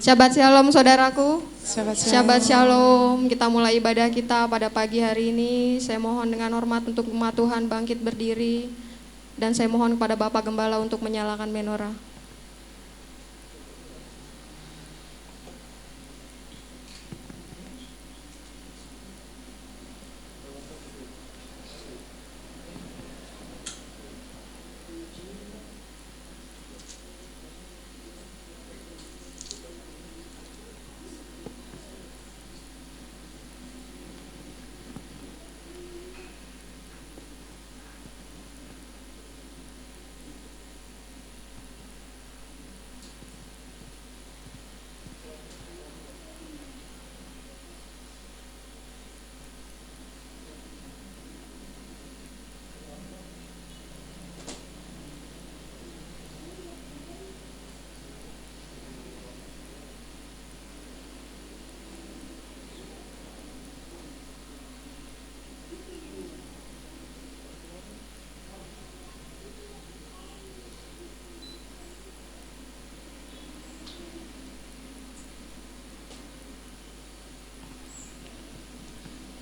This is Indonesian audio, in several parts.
Shabbat Shalom saudaraku. Shabbat Shalom. Kita mulai ibadah kita pada pagi hari ini. Saya mohon dengan hormat untuk umat Tuhan bangkit berdiri. Dan saya mohon kepada Bapak Gembala untuk menyalakan menorah.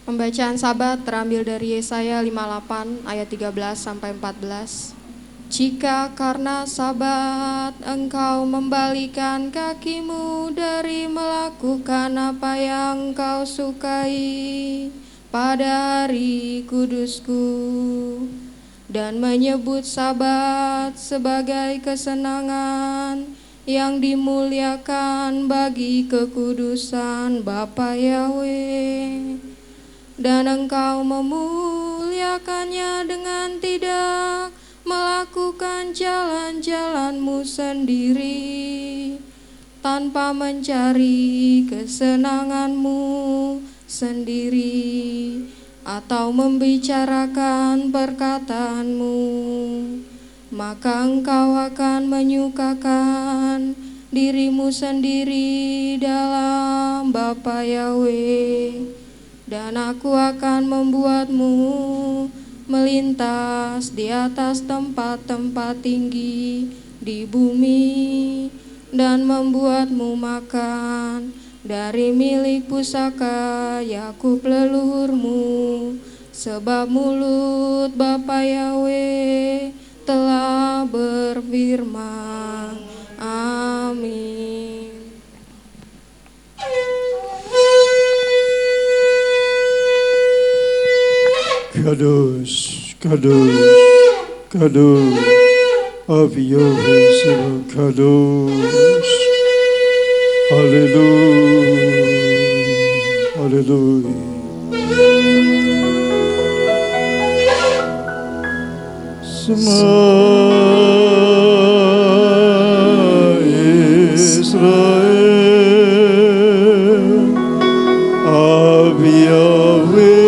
Pembacaan Sabat terambil dari Yesaya 58 ayat 13 sampai 14. Jika karena Sabat engkau membalikan kakimu dari melakukan apa yang engkau sukai pada hari kudusku dan menyebut Sabat sebagai kesenangan yang dimuliakan bagi kekudusan Bapa Yahweh, dan engkau memuliakannya dengan tidak melakukan jalan-jalanmu sendiri, tanpa mencari kesenanganmu sendiri atau membicarakan perkataanmu, maka engkau akan menyukakan dirimu sendiri dalam Bapa Yahweh. Dan aku akan membuatmu melintas di atas tempat-tempat tinggi di bumi, dan membuatmu makan dari milik pusaka Yakub leluhurmu, sebab mulut Bapa Yahweh telah berfirman. Amin. Kadosh, Kadosh, Kadosh, of Yahweh, Kadosh. Hallelujah, Hallelujah. Shema Israel, of Yahweh.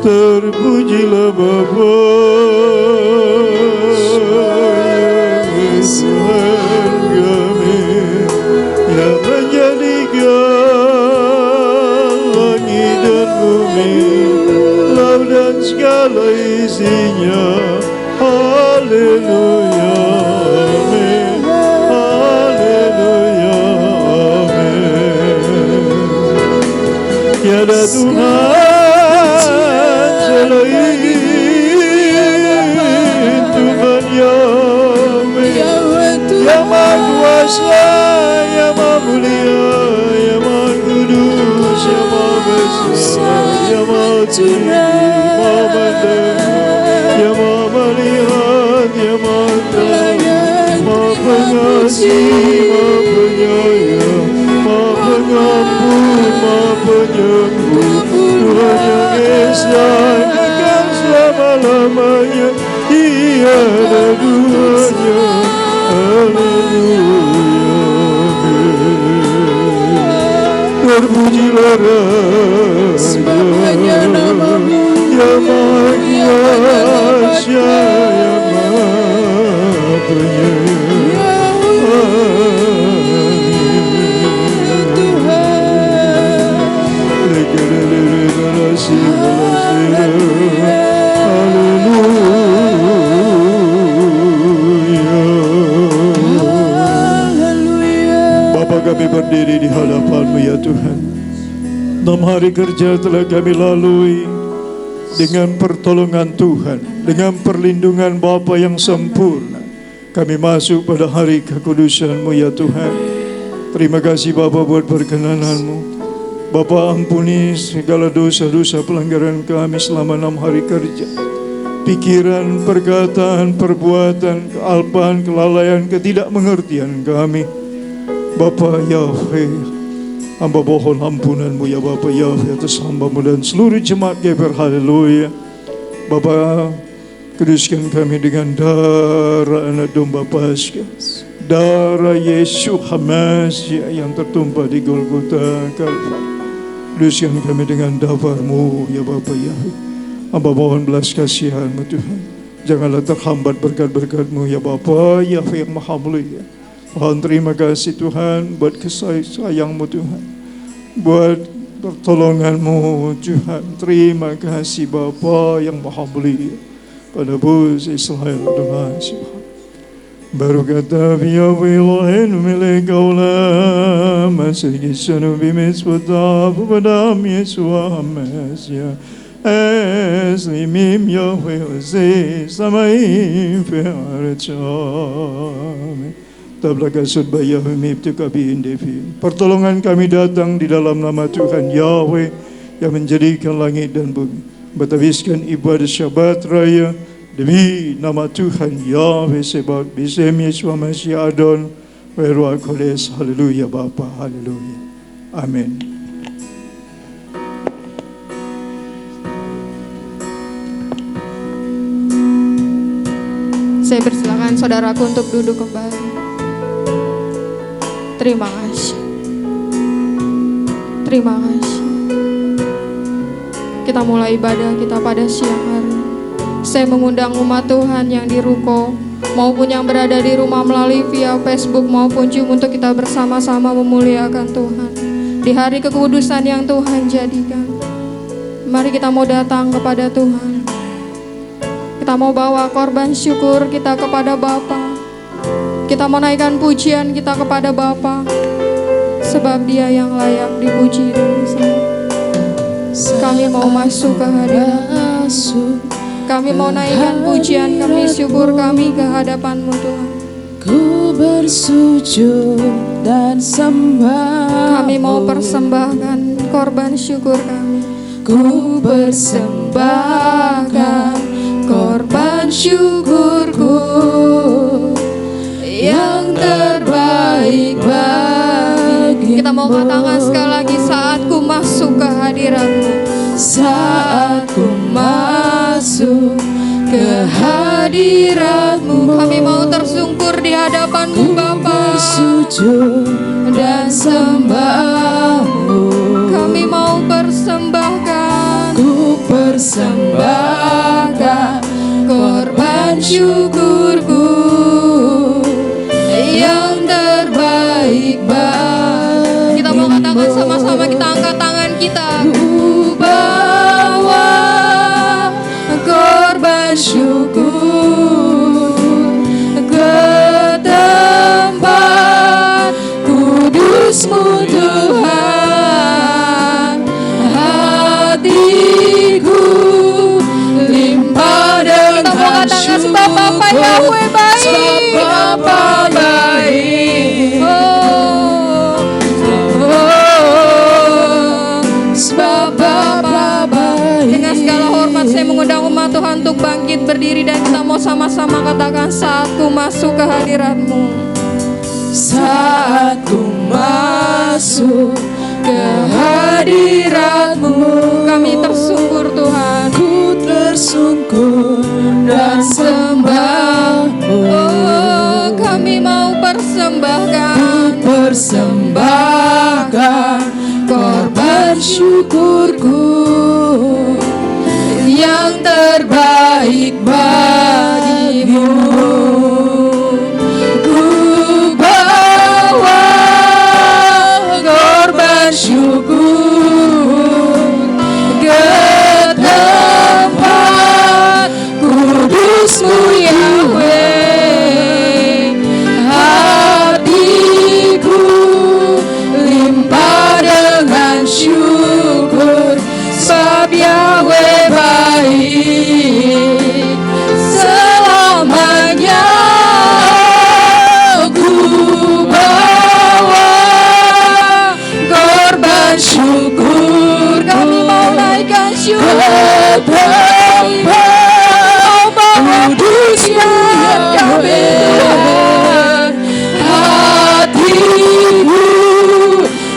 Terpujilah Bapa yang kami yang menjadikan langit dan bumi, laut dan segala isinya. Haleluya, amin. Haleluya, amin. Tiada Tuhan selain Tuhan Yahweh, yang Maha Kuasa, yang Maha Mulia, yang Maha Kudus, yang Maha Besar, yang Maha Tinggi, Maha Mendengar, yang Maha Melihat, yang Maha Tahu, Maha Pengasih, Maha Penyayang, Maha Pengampun, Maha Penyembuh, Tuhan yang esa kekal selama-lamanya, tiada duanya. Haleluya. Terpujilah Raja yang Maha Kuasa, yang Maha Penyayang. Bapa, kami berdiri di hadapan-Mu ya Tuhan. 6 hari kerja telah kami lalui dengan pertolongan Tuhan, dengan perlindungan Bapa yang sempurna. Kami masuk pada hari kekudusan-Mu ya Tuhan. Terima kasih Bapa buat perkenanan-Mu. Bapa, ampuni segala dosa-dosa pelanggaran kami selama 6 hari kerja. Pikiran, perkataan, perbuatan, kealpaan, kelalaian, ketidakmengertian kami. Bapa Yahweh, hamba mohon ampunan-Mu ya Bapa Yahweh atas hamba-Mu dan seluruh jemaat GPR. Haleluya. Bapa, kuduskan kami dengan darah anak domba Paskah, darah Yesus Hamasya yang tertumpah di Golgota Kalvari. Kuduskan kami dengan dafar-Mu ya Bapa Yahweh. Hamba mohon belas kasihan-Mu Tuhan. Janganlah terhambat berkat-berkat-Mu ya Bapa Yahweh yang Maha Mulia. Mohon terima kasih Tuhan buat kasih sayang-Mu Tuhan, buat pertolongan-Mu Tuhan. Terima kasih Bapa yang Maha Mulia. Pada bus Israel Adonai Subhan. Baru kata Yahweh Elohim milik kaulah, masih kisahnu bimisbata padam Yesua Hamasya. Eslimim Yahweh Ose samaim fe'aracam. Tabla kasut Yahweh mibtukabi indefi. Pertolongan kami datang di dalam nama Tuhan Yahweh yang menjadikan langit dan bumi. Bertabiskan ibadah Syabat Raya demi nama Tuhan Yahweh sebab bisem Yesua Masih Adon Weruah Kodes. Haleluya Bapa, haleluya. Amin. Saya persilakan saudaraku untuk duduk kembali. Terima kasih. Terima kasih. Kita mulai ibadah kita pada siang hari. Saya mengundang umat Tuhan yang di ruko maupun yang berada di rumah melalui via Facebook maupun Zoom untuk kita bersama-sama memuliakan Tuhan di hari kekudusan yang Tuhan jadikan. Mari kita mau datang kepada Tuhan. Kita mau bawa korban syukur kita kepada Bapa. Kita mau naikkan pujian kita kepada Bapa, sebab Dia yang layak dipuji dan disembah. Kami mau masuk ke hadirat. Kami mau naikkan pujian kami, syukur kami ke hadapan-Mu Tuhan. Ku bersujud dan sembah. Kami mau persembahkan korban syukur kami. Ku persembahkan korban syukurku yang terbaik bagi. Kita mau katakan sekali lagi, saat ku masuk ke hadirat-Mu. Saat ku masuk ke hadirat-Mu, kami mau tersungkur di hadapan-Mu Bapa. Bersujud dan sembah-Mu. Kami mau persembahkan. Ku persembahkan korban syukurku yang terbaik bagi. Kita mau katakan sama-sama, kita angkat tangan kita. Ku bawa korban syukur ke tempat kudus-Mu Tuhan. Hatiku limpah dengan syukur, sebab Bapa Yahweh baik. sebab Bapa baik. Sebab Bapa baik. Dengan segala hormat saya mengundang umat Tuhan untuk bangkit berdiri dan kita mau sama-sama katakan, saat ku masuk ke hadirat-Mu. Saat ku masuk kehadirat-Mu. Kami tersungkur Tuhan. Ku tersungkur dan sembah. Oh, kami mau persembahkan. Persembahkan korban syukurku yang terbaik bagimu. Ku bawa korban syukur ke tempat kudus-Mu Yahweh. Hatiku limpah dengan syukur, sebab Yahweh baik selamanya. Ku bawa korban syukur, Kami mau naikkan syukur. ke tempat kudus-Mu Yahweh. Hatiku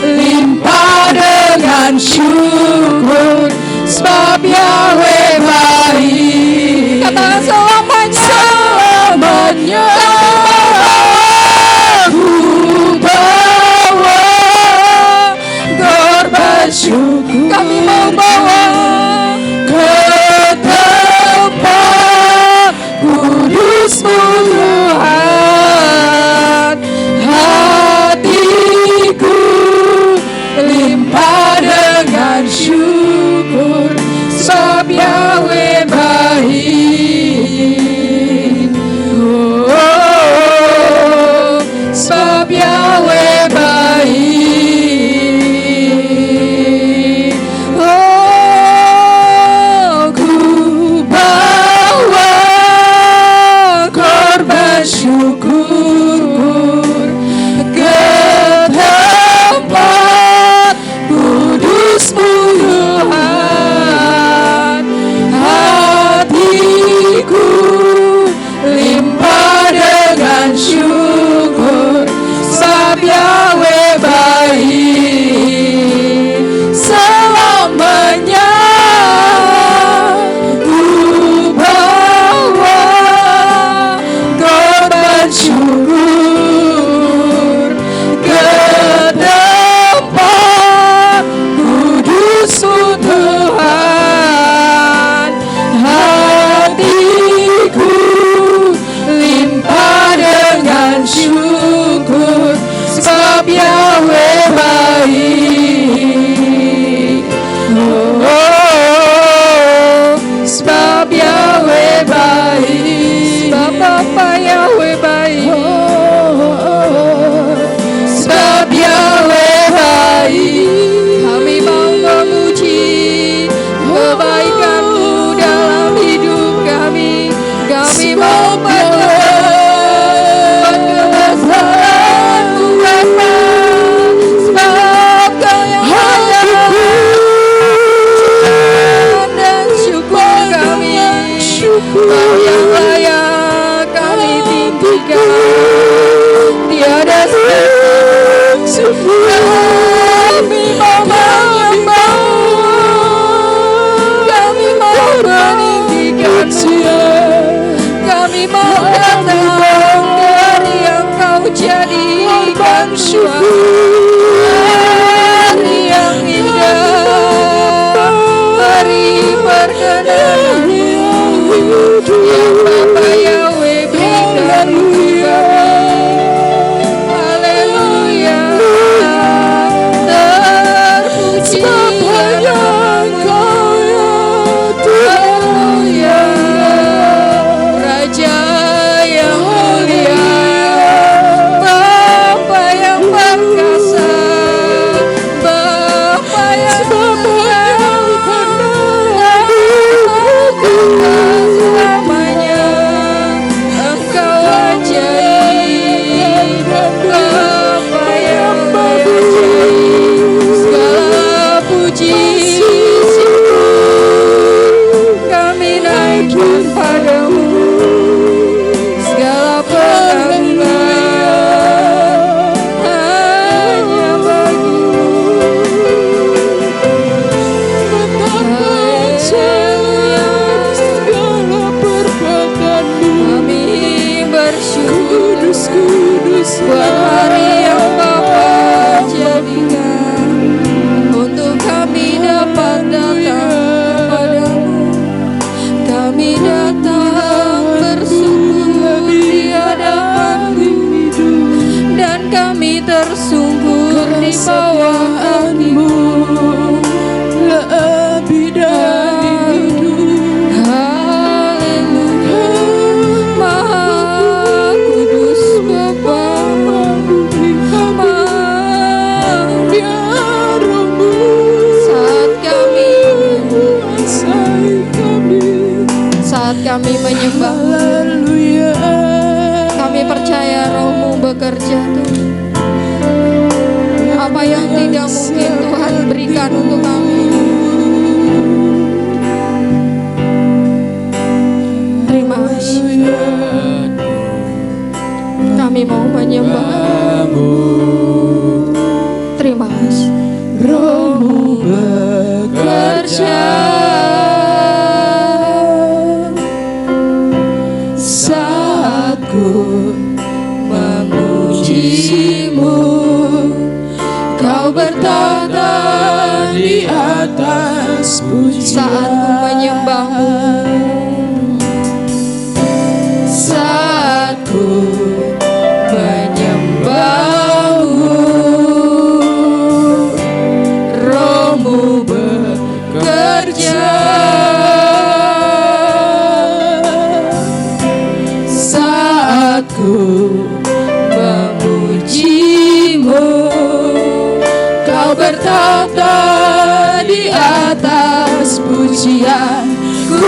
limpah dengan syukur, sebab Yahweh baik. Katakan selamanya. Selamanya ku bawa korban syukur. Kami mau bawa ke tempat kudus-Mu Tuhan. Hatiku limpah dengan syukur, sebab Yahweh baik. Oh, sebab Yahweh baik. Oh, ku bawa korban syukur ke tempat kudus-Mu Tuhan. Hatiku limpah dengan syukur, sebab Yahweh baik selamanya. Ku bawa korban syukur ke tempat kudus-Mu Tuhan. Hatiku limpah dengan syukur, sebab Yahweh baik. Oh, sebab Yahweh baik. sebab Bapa Yahweh baik. Sebab Yahweh baik. Kami mau memuji kebaikan-Mu dalam hidup kami. Kami mau berkenan kebesaran-Mu Bapa. Sebab Kau yang layak dan syukur kami. Kau yang layak kami tinggikan. Tiada kami mau menyembah, kami mau meninggikan-Mu, kami mau datang dari yang Kau jadikan hari yang indah, hari perkenanan-Mu yang Bapa Yahweh berikan untuk kami. Haleluya, terpuji namamu. Haleluya, Raja yang mulia, Bapa yang perkasa, Bapa yang selamanya. kami datang bersungguh di hadapan-Mu, dan kami tersungkur di bawah kaki-Mu. lebih dari hidup. Haleluya, Maha Kudus Bapa, Biar Roh-Mu saat kuasai kami. kami menyembah, Haleluya. kami percaya Roh-Mu bekerja Tuhan. Apa yang tidak mungkin Tuhan berikan untuk kami. Terima kasih. Kami mau menyembah. Terima kasih. Roh-Mu bekerja saat ku memuji-Mu. Kau bertata di atas pujian. Saat ku menyembah-Mu, saat ku menyembah-Mu, Roh-Mu bekerja saat ku memuji-Mu. Kau bertata di atas pujian. Ku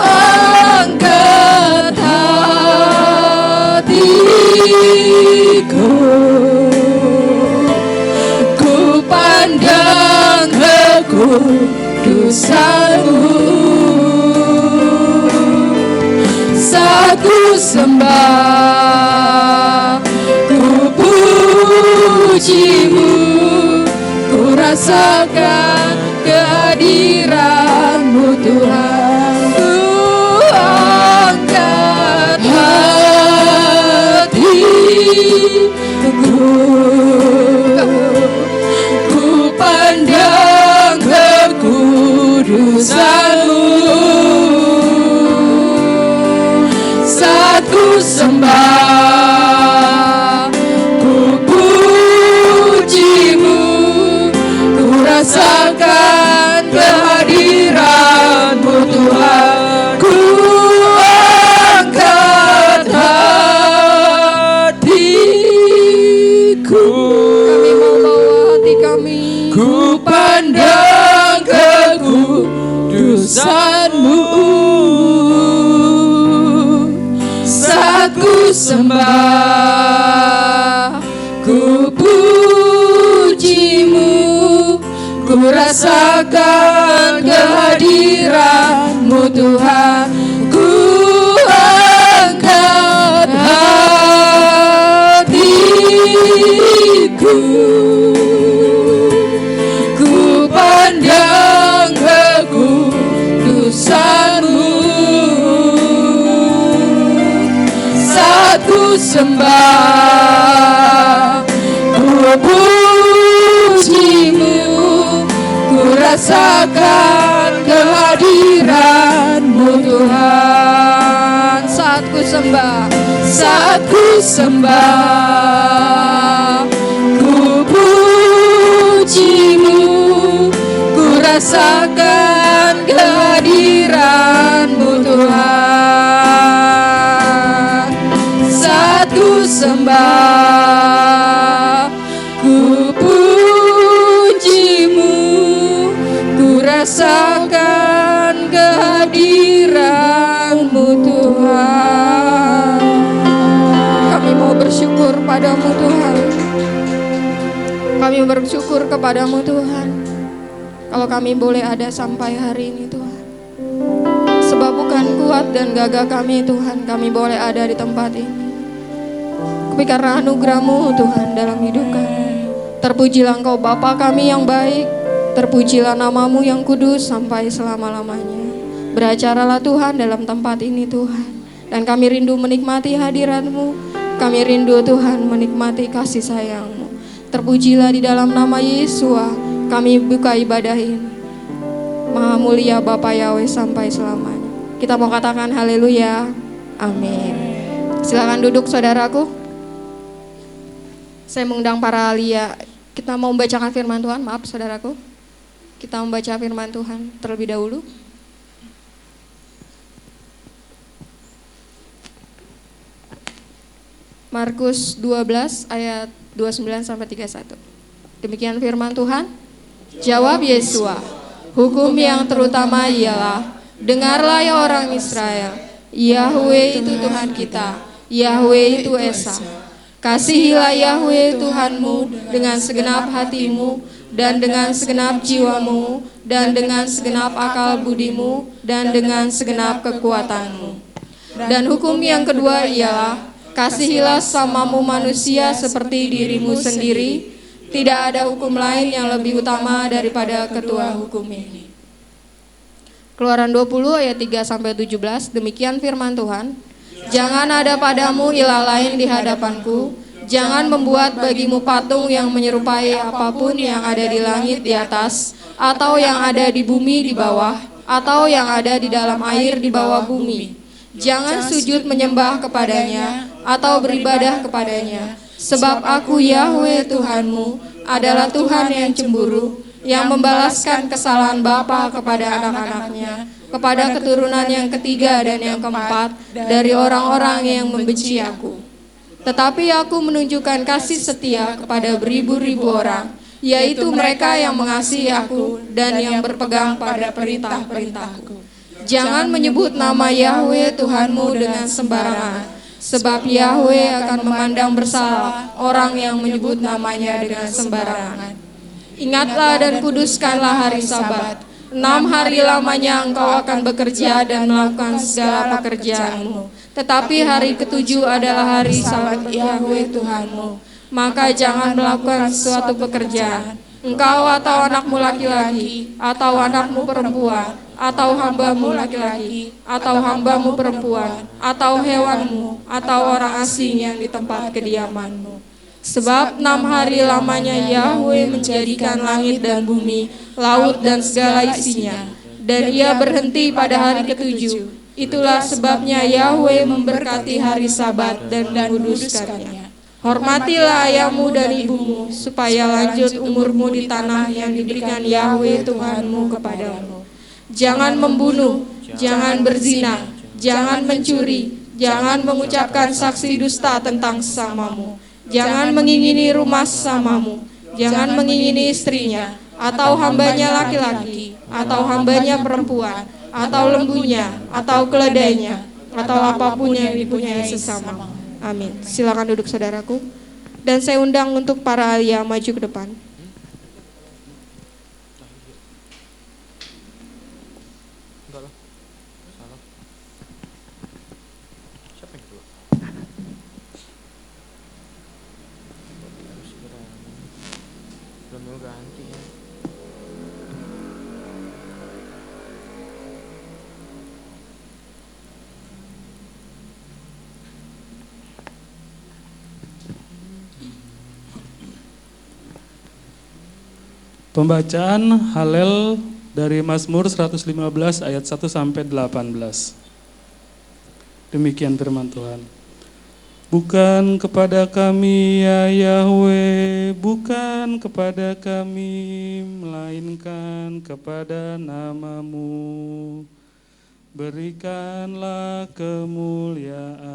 angkat hatiku, ku pandang kekudusan-Mu. Saat ku sembah, ku puji-Mu, ku rasakan kehadiran-Mu Tuhan. Ku angkat hatiku, ku pandang kekudusan-Mu. Saat ku sembah, ku puji-Mu, ku rasakan kehadiran-Mu Tuhan. Ku angkat hatiku, kami mau bawa hati kami. ku pandang kekudusan-Mu. Saat ku sembah, ku puji-Mu, ku rasakan kehadiran-Mu Tuhan. Ku angkat hatiku, ku pandang kekudusan-Mu. Saat ku sembah, ku puji-Mu, ku rasakan kehadiran-Mu Tuhan. Saat ku sembah, Saat ku sembah, ku puji-Mu, ku rasakan kehadiran-Mu Tuhan. Saat ku sembah, ku puji-Mu, ku rasakan kehadiran-Mu Tuhan. kami mau bersyukur padamu Tuhan. Kami bersyukur kepadamu Tuhan. Kalau kami boleh ada sampai hari ini Tuhan. Sebab bukan kuat dan gagah kami Tuhan, kami boleh ada di tempat ini. Tapi karena anugerah-Mu Tuhan dalam hidup kami. Terpujilah Engkau Bapa kami yang baik. Terpujilah nama-Mu yang kudus sampai selama-lamanya. Beracaralah Tuhan dalam tempat ini Tuhan. Dan kami rindu menikmati hadirat-Mu. Kami rindu Tuhan menikmati kasih sayang-Mu. Terpujilah di dalam nama Yesua. Kami buka ibadah ini. Maha mulia Bapa Yahweh sampai selamanya. Kita mau katakan haleluya. Amin. Silakan duduk saudaraku. Saya mengundang para alia. Kita mau membacakan firman Tuhan. Maaf saudaraku. Kita membaca firman Tuhan terlebih dahulu. Markus 12 ayat 29 sampai 31. Demikian firman Tuhan. Jawab Yesua, hukum yang terutama ialah, dengarlah ya orang Israel, Yahwe itu Tuhan kita, Yahwe itu Esa. Kasihilah Yahwe Tuhanmu dengan segenap hatimu, dan dengan segenap jiwamu, dan dengan segenap akal budimu, dan dengan segenap kekuatanmu. Dan hukum yang kedua ialah, kasihilah samamu manusia seperti dirimu sendiri. Tidak ada hukum lain yang lebih utama daripada ketua hukum ini. Keluaran 20 ayat 3 sampai 17. Demikian firman Tuhan. Jangan ada padamu ilah lain di hadapanku. Jangan membuat bagimu patung yang menyerupai apapun yang ada di langit di atas, atau yang ada di bumi di bawah, atau yang ada di dalam air di bawah bumi. Jangan sujud menyembah kepadanya atau beribadah kepadanya. Sebab aku Yahwe Tuhanmu adalah Tuhan yang cemburu, yang membalaskan kesalahan bapa kepada anak-anaknya, kepada keturunan yang ketiga dan yang keempat dari orang-orang yang membenci aku. Tetapi aku menunjukkan kasih setia kepada beribu-ribu orang, yaitu mereka yang mengasihi aku dan yang berpegang pada perintah-perintahku. Jangan menyebut nama Yahwe Tuhanmu dengan sembarangan, sebab Yahwe akan memandang bersalah orang yang menyebut namanya dengan sembarangan. Ingatlah dan kuduskanlah hari Sabat. 6 hari lamanya engkau akan bekerja dan melakukan segala pekerjaanmu. Tetapi hari ketujuh adalah hari Sabat Yahwe Tuhanmu. Maka jangan melakukan suatu pekerjaan, engkau atau anakmu laki-laki, atau anakmu perempuan, atau hambamu laki-laki, atau hambamu perempuan, atau hewanmu, atau orang asing yang di tempat kediamanmu. Sebab 6 hari lamanya Yahwe menjadikan langit dan bumi, laut dan segala isinya, dan ia berhenti pada hari ketujuh. Itulah sebabnya Yahwe memberkati hari Sabat dan menguduskannya. Hormatilah ayahmu dan ibumu, supaya lanjut umurmu di tanah yang diberikan Yahwe Tuhanmu kepadamu. Jangan membunuh, jangan berzina, jangan mencuri, jangan mengucapkan saksi dusta tentang sesamamu, jangan mengingini rumah sesamamu, jangan mengingini istrinya, atau hambanya laki-laki, atau hambanya perempuan, atau lembunya, atau keledainya, atau apapun yang dipunyai sesama. Amin. Silakan duduk saudaraku. Dan saya undang untuk para alia maju ke depan. Pembacaan Halel dari Mazmur 115 ayat 1 sampai 18. Demikian firman Tuhan. Bukan kepada kami ya Yahwe, bukan kepada kami, melainkan kepada nama-Mu. Berikanlah kemuliaan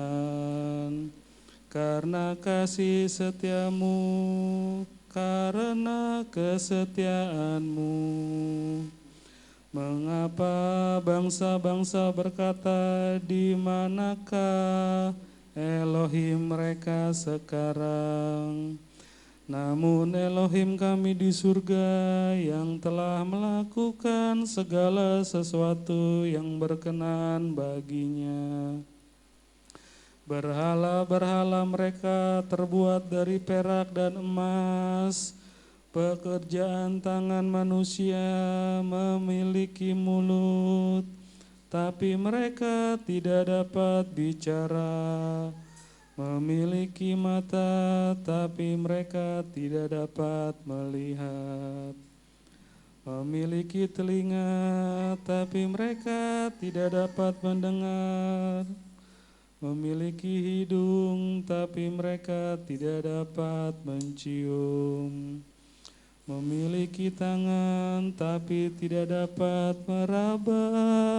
karena kasih setiamu, karena kesetiaan-Mu. Mengapa bangsa-bangsa berkata, di manakah Elohim mereka sekarang? Namun Elohim kami di surga yang telah melakukan segala sesuatu yang berkenan baginya. Berhala-berhala mereka terbuat dari perak dan emas, pekerjaan tangan manusia, memiliki mulut, tapi mereka tidak dapat bicara, memiliki mata, tapi mereka tidak dapat melihat. memiliki telinga tapi mereka tidak dapat mendengar, memiliki hidung tapi mereka tidak dapat mencium, memiliki tangan tapi tidak dapat meraba,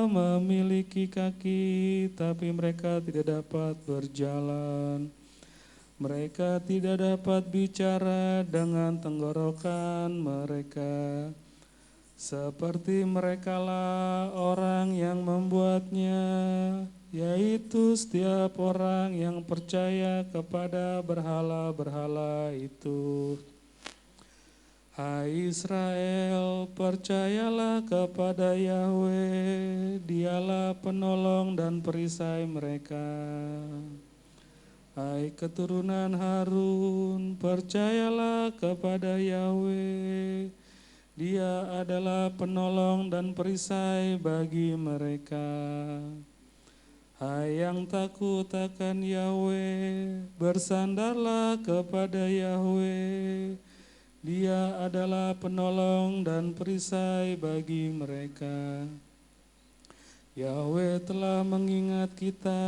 memiliki kaki tapi mereka tidak dapat berjalan. Mereka tidak dapat bicara dengan tenggorokan mereka. Seperti merekalah orang yang membuatnya, yaitu setiap orang yang percaya kepada berhala-berhala itu. Hai Israel, percayalah kepada Yahweh, Dialah penolong dan perisai mereka. Hai keturunan Harun, percayalah kepada Yahweh, Dia adalah penolong dan perisai bagi mereka. Hai yang takut akan Yahweh, bersandarlah kepada Yahweh, Dia adalah penolong dan perisai bagi mereka. Yahweh telah mengingat kita,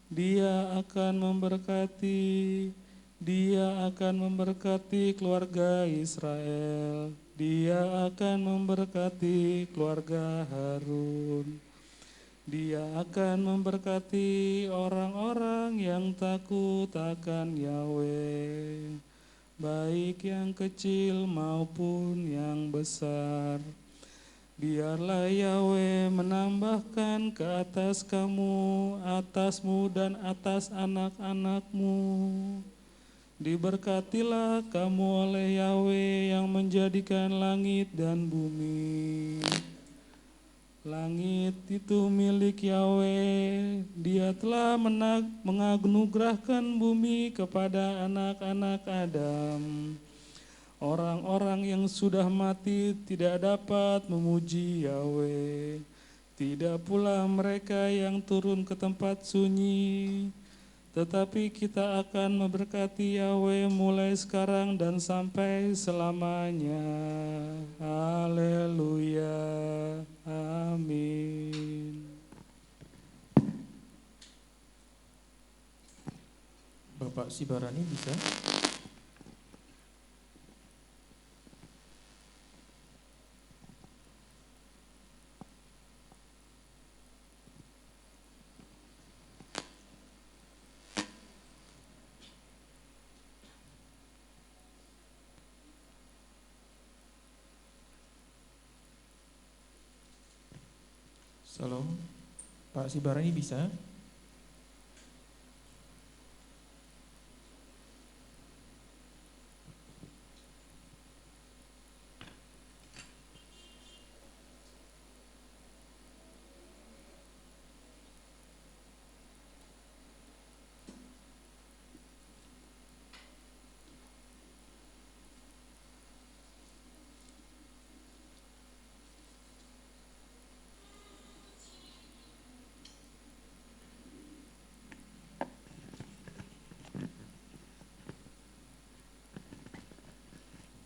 Dia akan memberkati, Dia akan memberkati keluarga Israel, Dia akan memberkati keluarga Harun. Dia akan memberkati orang-orang yang takut akan Yahweh, baik yang kecil maupun yang besar. Biarlah Yahweh menambahkan ke atas kamu, atasmu dan atas anak-anakmu. Diberkatilah kamu oleh Yahweh yang menjadikan langit dan bumi. Langit itu milik Yahweh, Dia telah menganugerahkan bumi kepada anak-anak Adam. Orang-orang yang sudah mati tidak dapat memuji Yahweh, tidak pula mereka yang turun ke tempat sunyi. Tetapi kita akan memberkati Yahweh mulai sekarang dan sampai selamanya. Haleluya. Amin. Bapak Sibarani bisa? Salam, Pak Sibarani bisa?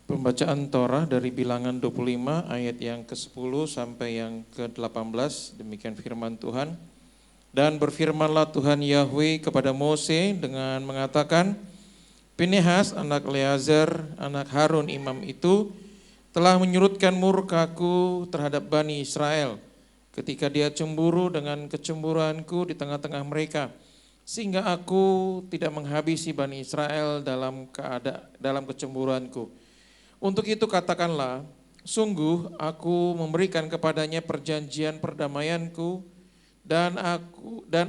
Pembacaan Torah dari Bilangan 25 ayat yang ke-10 sampai yang ke-18, demikian firman Tuhan. Dan berfirmanlah Tuhan Yahweh kepada Mose dengan mengatakan, Pinehas anak Eleazar, anak Harun imam itu telah menyurutkan murkaku terhadap Bani Israel ketika dia cemburu dengan kecemburuanku di tengah-tengah mereka, sehingga aku tidak menghabisi Bani Israel dalam kecemburuanku. Untuk itu katakanlah, sungguh aku memberikan kepadanya perjanjian perdamaianku dan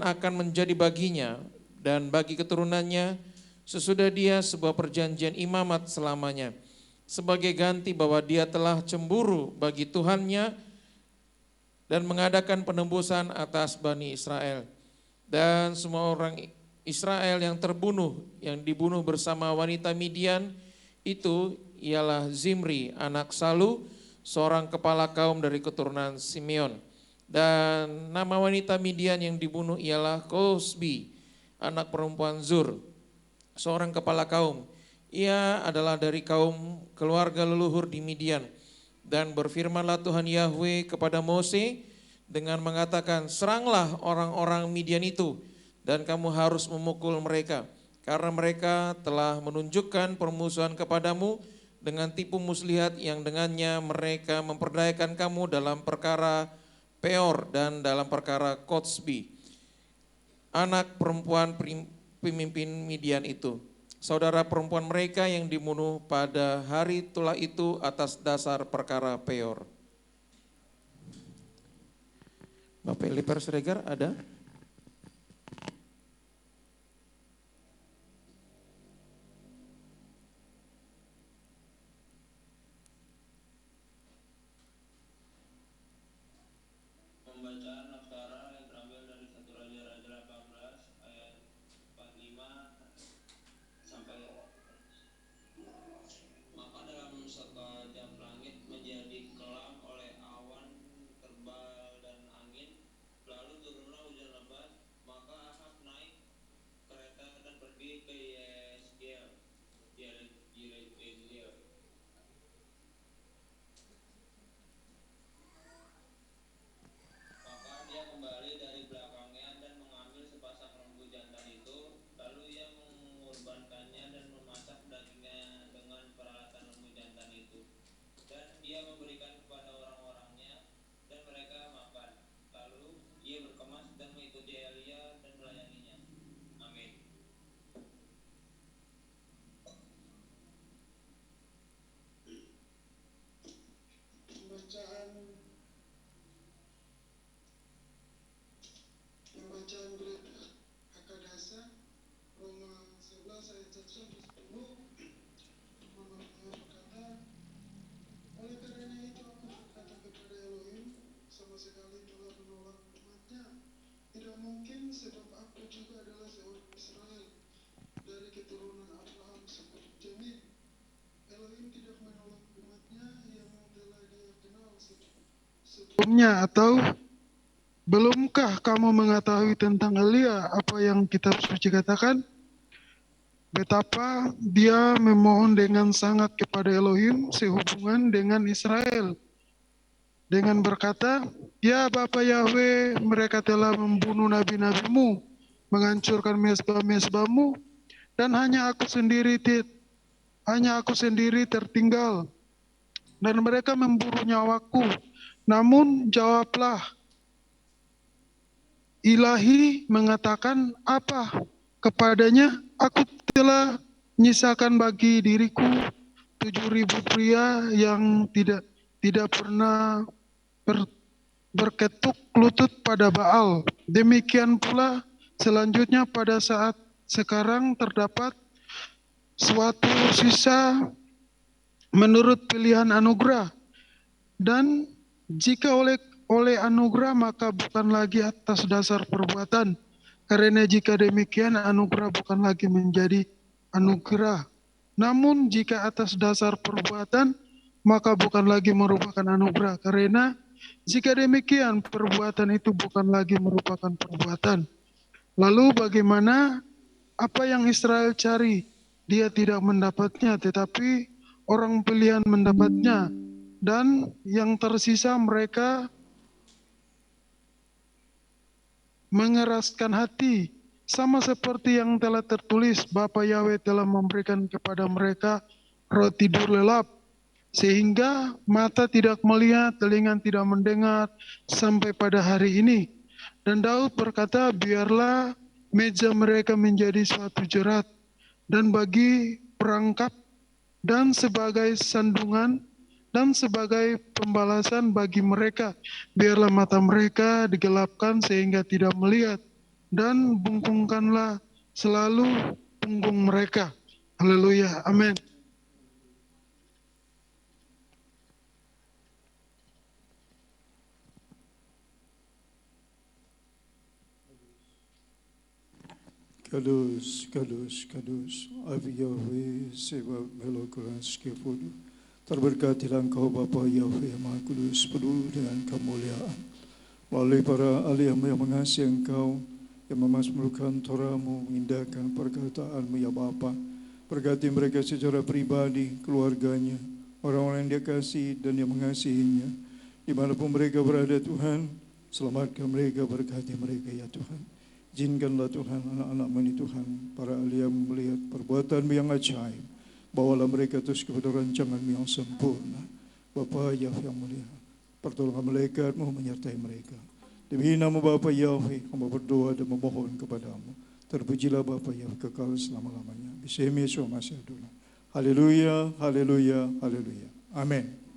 akan menjadi baginya dan bagi keturunannya sesudah dia sebuah perjanjian imamat selamanya, sebagai ganti bahwa dia telah cemburu bagi Tuhannya dan mengadakan penembusan atas Bani Israel. Dan semua orang Israel yang dibunuh bersama wanita Midian itu ialah Zimri anak Salu, seorang kepala kaum dari keturunan Simeon. Dan nama wanita Midian yang dibunuh ialah Kosbi, anak perempuan Zur, seorang kepala kaum. Ia adalah dari kaum keluarga leluhur di Midian. Dan berfirmanlah Tuhan Yahwe kepada Mose dengan mengatakan, seranglah orang-orang Midian itu dan kamu harus memukul mereka. Karena mereka telah menunjukkan permusuhan kepadamu dengan tipu muslihat yang dengannya mereka memperdayakan kamu dalam perkara Peor dan dalam perkara Kotsbi, anak perempuan pemimpin Midian itu. Saudara perempuan mereka yang dibunuh pada hari tulah itu atas dasar perkara Peor. Bapak Eliper Siregar ada? Pembacaan Naftara yang terambil dari 1 Raja-Raja 18 ayat 45 sampai maka dalam sekejap langit menjadi kelam oleh awan tebal dan angin, lalu turunlah hujan lebat, maka Ahab naik kereta dan pergi ke Yezreel. Maka dia kembali dari belakangnya dan mengambil sepasang lembu jantan itu, lalu ia mengorbankannya dan memasak dagingnya dengan peralatan lembu jantan itu. Dan dia memberikan kepada orang-orangnya, dan mereka makan. Lalu ia berkemas dan mengikuti Elia dan melayaninya. Amin. Pembacaan gereja Akadasa Roma 11 ayat 1 sampai 10. Berkata, oleh karena itu aku berkata kepada Elohim, sama sekali telah menolak umatnya. Tidak mungkin, sebab aku juga adalah seorang Israel dari keturunan Abraham seperti jamin. Elohim tidak menolak umatnya yang telah dia kenal sebelumnya. Atau belumkah kamu mengetahui tentang Elia apa yang kitab suci katakan? Betapa dia memohon dengan sangat kepada Elohim sehubungan dengan Israel, dengan berkata, ya Bapa Yahweh, mereka telah membunuh nabi-nabimu, menghancurkan mezbah-mezbahmu, dan hanya aku sendiri tertinggal, dan mereka memburu nyawaku. Namun jawablah, Ilahi mengatakan apa kepadanya? Aku telah menyisakan bagi diriku 7.000 pria yang tidak pernah berketuk lutut pada Baal. Demikian pula selanjutnya pada saat sekarang terdapat suatu sisa menurut pilihan anugerah. Dan jika oleh anugerah maka bukan lagi atas dasar perbuatan, karena jika demikian anugerah bukan lagi menjadi anugerah. Namun jika atas dasar perbuatan maka bukan lagi merupakan anugerah, karena jika demikian perbuatan itu bukan lagi merupakan perbuatan. Lalu bagaimana? Apa yang Israel cari dia tidak mendapatnya, tetapi orang pilihan mendapatnya, dan yang tersisa mereka mengeraskan hati, sama seperti yang telah tertulis, Bapa Yahweh telah memberikan kepada mereka roh tidur lelap, sehingga mata tidak melihat, telinga tidak mendengar, sampai pada hari ini. Dan Daud berkata, biarlah meja mereka menjadi suatu jerat, dan bagi perangkap, dan sebagai sandungan, dan sebagai pembalasan bagi mereka, biarlah mata mereka digelapkan sehingga tidak melihat, dan bungkungkanlah selalu punggung mereka. Haleluya, amin. Kadus, kadus, kadus, Abi Yahweh, sebab melokuras kefudu. Terberkatilah Engkau Bapa Yahweh yang Maha Kudus, penuh dengan kemuliaan. Melalui para ahli yang mengasihi Engkau, yang memasmurkan Torah-Mu, mengindahkan perkataan-Mu ya Bapa. Berkati mereka secara pribadi, keluarganya, orang-orang yang Dia kasih dan yang mengasihinya. Dimanapun mereka berada Tuhan, selamatkan mereka, berkati mereka ya Tuhan. Izinkanlah Tuhan anak-anak-Mu ini Tuhan, para ahli yang melihat perbuatan-Mu yang ajaib. Bawalah mereka terus kepada rancangan-Mu yang sempurna. Bapa Yahweh yang mulia, pertolongan malaikat-Mu menyertai mereka. Demi nama Bapa Yahweh, hamba berdoa dan memohon kepadamu. Terpujilah Bapa Yahweh kekal selama-lamanya. Bismillah Yesua Masih dulu. Haleluya, haleluya, haleluya. Amin.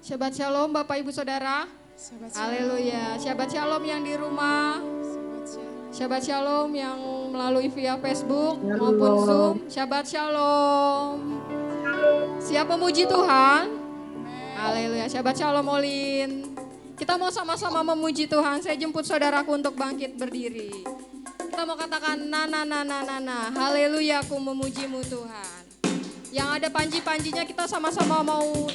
Shabbat Shalom Bapak Ibu Saudara. Haleluya. Shabbat Shalom yang di rumah. Shabbat Shalom yang melalui via Facebook maupun Zoom. Shabbat Shalom. Siap memuji Tuhan? Haleluya. Shabbat Shalom Olin. Kita mau sama-sama memuji Tuhan. Saya jemput saudaraku untuk bangkit berdiri. Kita mau katakan na na na na na na. Haleluya, aku memujimu Tuhan. Yang ada panji-panjinya kita sama-sama mau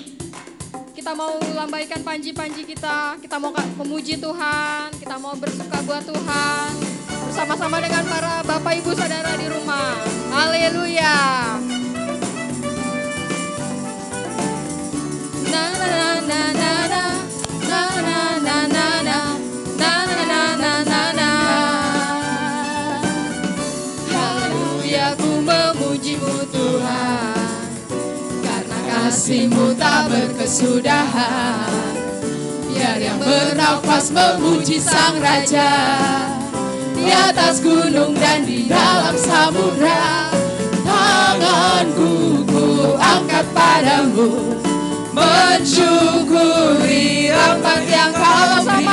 lambaikan panji-panji kita mau memuji Tuhan, kita mau bersuka buat Tuhan bersama-sama dengan para Bapak Ibu Saudara di rumah. Haleluya. Na na na na na na na na na na na na na na na. Haleluya, ku memujimu Tuhan. Kasih-Mu tak berkesudahan, biar yang bernafas memuji Sang Raja. Di atas gunung dan di dalam samudra, tanganku ku angkat padamu, mensyukuri rahmat yang Kau beri.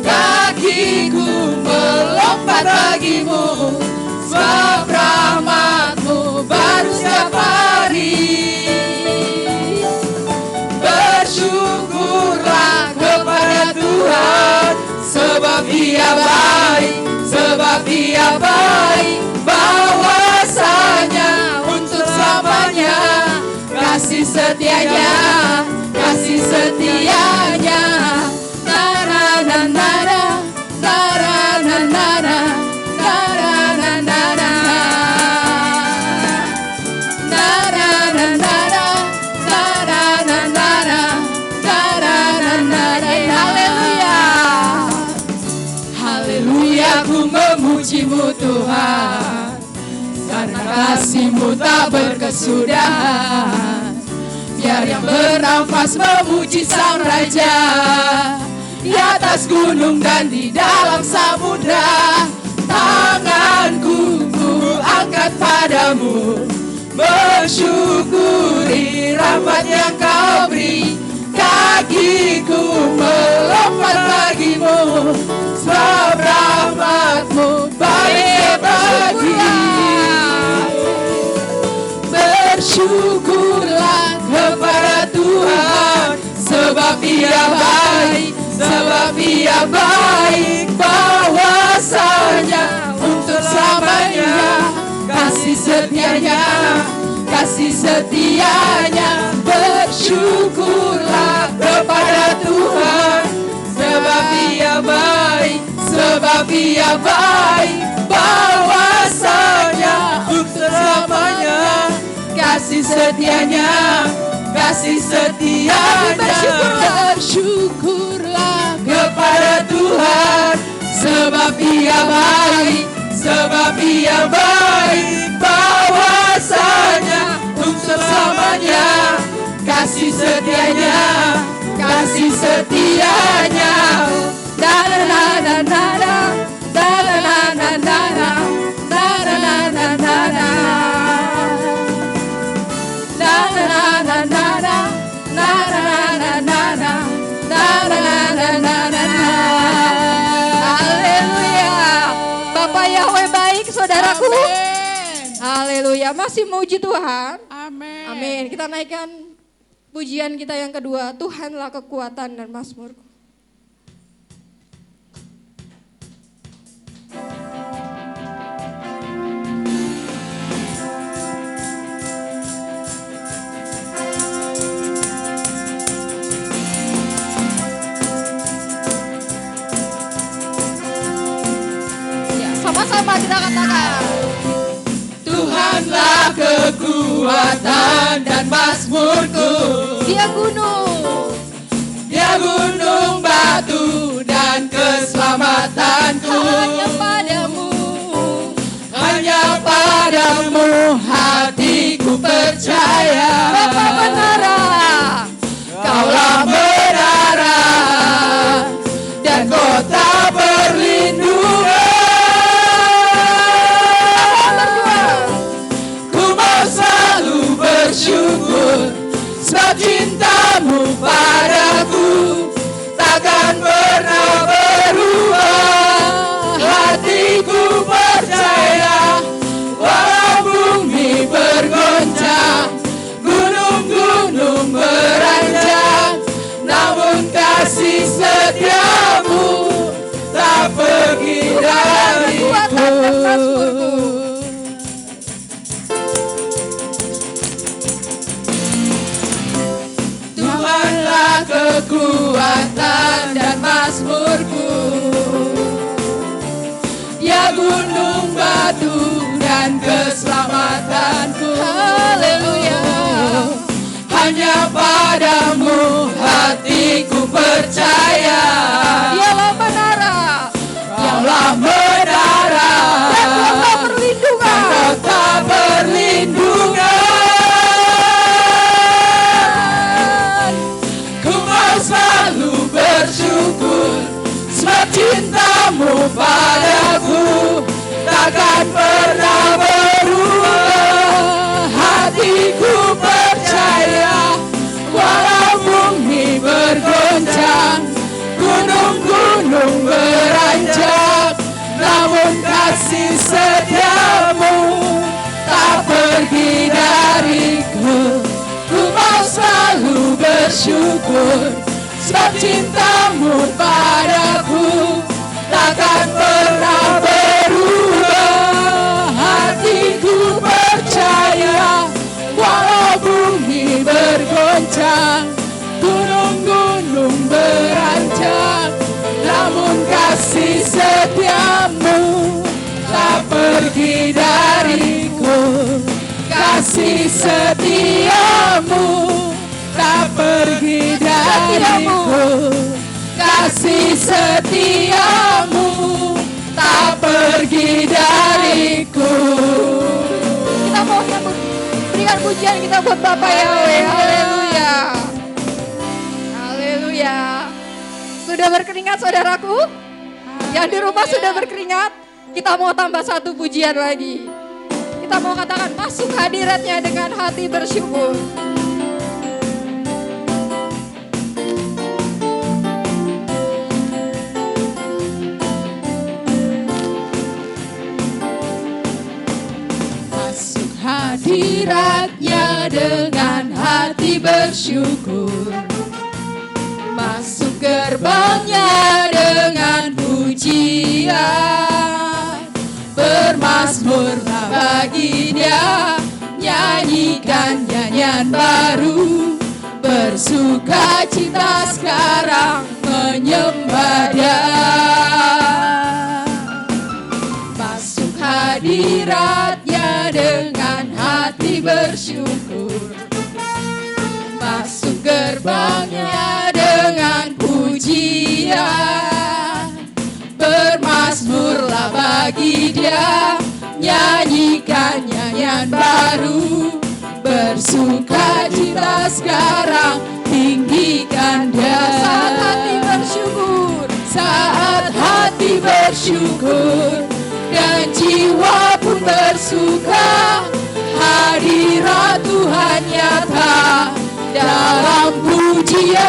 Kakiku melompat bagimu, sebab rahmat-Mu baru setiap hari. Bersyukurlah kepada Tuhan, sebab Dia baik, sebab Dia baik, bahwasanya untuk selamanya. Kasih setianya, kasih setianya. Na-na-na-na-na, na-na-na-na-na, na-na-na-na-na. Aku memuji-Mu Tuhan, karena kasih-Mu tak berkesudahan. Biar yang bernafas memuji Sang Raja. Di atas gunung dan di dalam samudra, tanganku ku angkat padamu, bersyukuri rahmat yang Kau beri. Kakiku melompat bagimu, sebab rahmat-Mu baik bagi. Bersyukurlah kepada Tuhan, sebab Dia baik, sebab Dia baik, bahwasanya untuk selamanya. Kasih setianya, kasih setianya. Bersyukurlah kepada Tuhan, sebab Dia baik, sebab Dia baik, bahwasanya untuk selamanya. Kasih setianya, kasih setianya. Bersyukurlah kepada Tuhan, sebab Dia baik, sebab Dia baik, bahwasanya untuk selamanya. Kasih setianya, kasih setianya. Da-da-da-da-da-da, da-da-da-da-da-da, da-da-da-da-da-da, da-da-da-da-da-da, da-da-da-da-da-da, da-da-da-da-da-da. Haleluya. Bapak Yahweh baik, saudaraku. Haleluya. Masih muji Tuhan. Amin. Amin. Kita naikkan pujian kita yang kedua, Tuhanlah kekuatan dan mazmurku. Ya, sama-sama kita katakan. Tuhanlah kekuatan dan mazmurku. Dia gunung, Dia gunung batu dan keselamatanku. hanya padamu. Hanya padamu hatiku percaya. Bapa menara, Kaulah menara dan kota perlindungan. Ku mau selalu bersyukur sebab cintamu padaku takkan pernah berubah. Hatiku percaya walau bumi bergoncang, gunung-gunung beranjak, namun kasih setiamu tak pergi dariku. Tuhanlah kekuatan dan mazmurku. Dia gunung batu dan keselamatanku. haleluya. Hanya padamu hatiku percaya. Dialah menara Dialah menara dan kota perlindungan. kota perlindungan. Ku mau selalu bersyukur sebab cintamu padaku takkan pernah berubah. Hatiku percaya walau bumi bergoncang, gunung-gunung beranjak, namun kasih setiamu tak pergi dariku. Ku mau selalu bersyukur sebab cintamu padaku takkan pernah berubah. Hatiku percaya walau bumi bergoncang, gunung-gunung beranjak, namun kasih setiamu tak pergi dariku. Kasih setiamu tak pergi dariku. Kasih setiamu tak pergi dariku. Kita mau berikan pujian kita buat Bapak Yahweh. Haleluya. Haleluya. Sudah berkeringat saudaraku? Yang di rumah sudah berkeringat? Kita mau tambah satu pujian lagi. Kita mau katakan masuk hadiratnya dengan hati bersyukur. Masuk hadiratnya dengan hati bersyukur. Masuk gerbangnya dengan pujian. Bermazmurlah bagi Dia, nyanyikan nyanyian baru. Bersuka cita sekarang menyembah Dia. Masuk hadiratnya dengan hati bersyukur. Masuk gerbangnya dengan pujian. Bermazmurlah bagi Dia, nyanyikan nyanyian baru. Bersuka cita sekarang, tinggikan Dia. Saat hati bersyukur, Saat hati bersyukur dan jiwa pun bersuka, hadirat Tuhan nyata dalam pujian.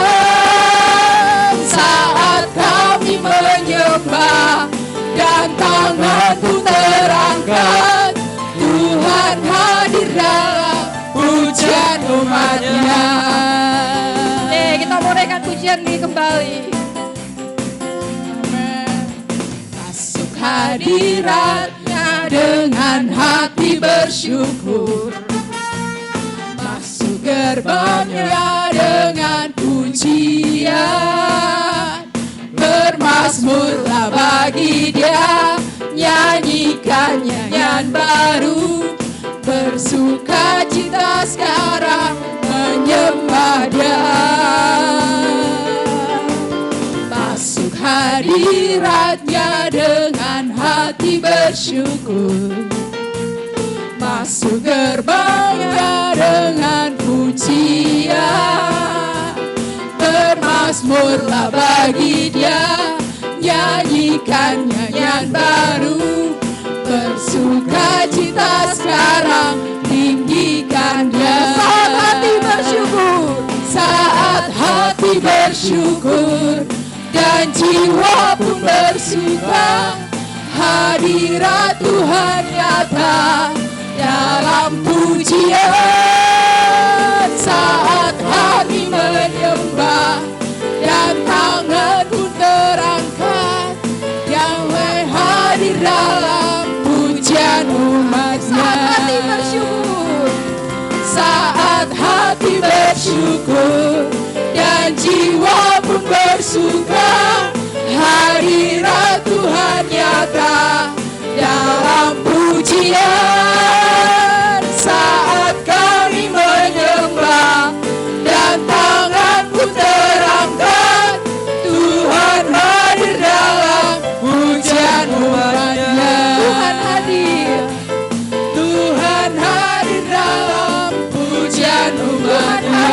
Saat kami menyembah dan tangan pun terangkat, Tuhan hadir dalam pujian umat-Nya. kita mau naikkan pujian ini kembali. Masuk hadiratnya dengan hati bersyukur. Masuk gerbangnya dengan pujian. Bermazmurlah bagi Dia, nyanyikan nyanyian baru, bersuka cita sekarang menyembah Dia. Masuk hadirat-Nya dengan hati bersyukur, masuk gerbang-Nya dengan pujian. Bermazmurlah bagi Dia, nyanyikan nyanyian baru, bersuka cita sekarang, tinggikan Dia. Saat hati bersyukur, saat hati bersyukur, dan jiwa pun bersuka, hadirat Tuhan nyata dalam pujian. Saat hati menyembah dan tangan pun terangkat, Yahweh hadir dalam pujian umat-Nya. saat hati bersyukur, saat hati bersyukur, dan jiwa pun bersuka, hadirat Tuhan nyata dalam pujian. Saat kami menyembah dan tangan pun terangkat, Tuhan hadir dalam pujian umat-Nya. Tuhan hadir, Tuhan hadir dalam pujian umat-Nya.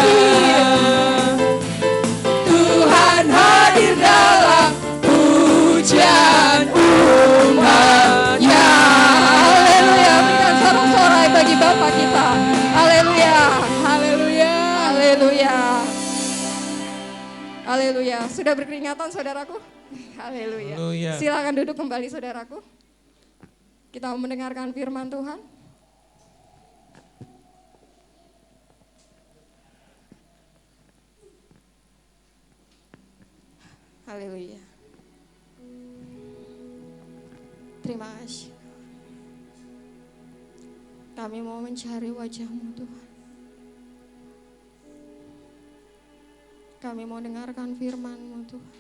Tuhan hadir dalam pujian umat-Nya. haleluya. Berikan sorak-sorai bagi Bapa kita, haleluya, Haleluya. haleluya, haleluya. Sudah berkeringatan saudaraku? Haleluya. Haleluya. Silakan duduk kembali saudaraku. Kita mau mendengarkan firman Tuhan. Haleluya. Terima kasih. Kami mau mencari wajah-Mu Tuhan. Kami mau dengarkan firman-Mu Tuhan.